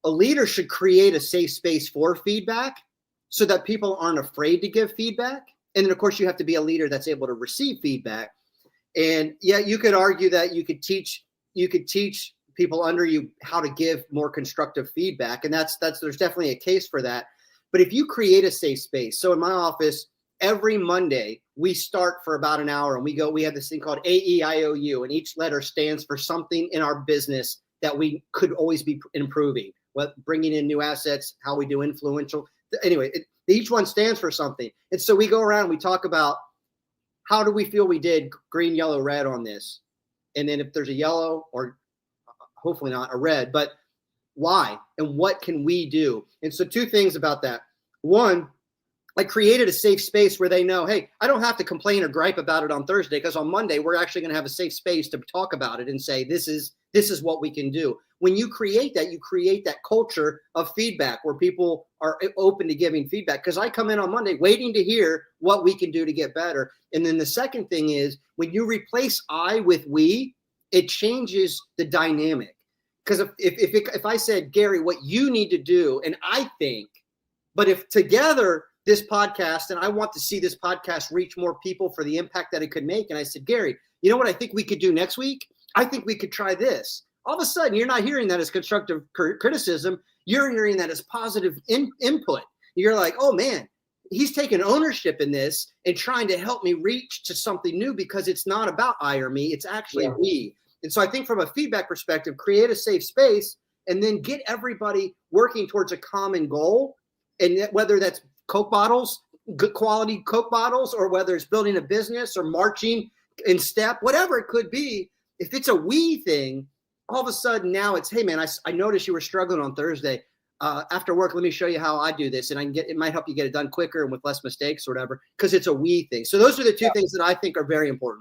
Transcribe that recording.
a leader should create a safe space for feedback so that people aren't afraid to give feedback. And then, of course, you have to be a leader that's able to receive feedback. And yeah, you could argue that you could teach people under you how to give more constructive feedback. And there's definitely a case for that. But if you create a safe space, so in my office, every Monday we start for about an hour and we have this thing called AEIOU, and each letter stands for something in our business that we could always be improving, bringing in new assets, how we do influential. Anyway, each one stands for something. And so we go around and we talk about how do we feel we did green, yellow, red on this? And then if there's a yellow, or hopefully not a red, but why and what can we do? And so two things about that. One, I created a safe space where they know, hey, I don't have to complain or gripe about it on Thursday, because on Monday we're actually going to have a safe space to talk about it and say, this is what we can do. When you create that culture of feedback where people are open to giving feedback, because I come in on Monday waiting to hear what we can do to get better. And then the second thing is, when you replace I with we, it changes the dynamic. Because if I said, Gary, what you need to do, and I think, but if together this podcast, and I want to see this podcast reach more people for the impact that it could make, and I said, Gary, you know what I think we could do next week? I think we could try this. All of a sudden, you're not hearing that as constructive criticism. You're hearing that as positive input. You're like, oh, man, he's taking ownership in this and trying to help me reach to something new, because it's not about I or me. It's actually we. And so I think from a feedback perspective, create a safe space and then get everybody working towards a common goal. And whether that's Coke bottles, good quality Coke bottles, or whether it's building a business or marching in step, whatever it could be, if it's a we thing, all of a sudden now it's, hey, man, I noticed you were struggling on Thursday. After work, let me show you how I do this. And it might help you get it done quicker and with less mistakes or whatever, because it's a we thing. So those are the two things that I think are very important.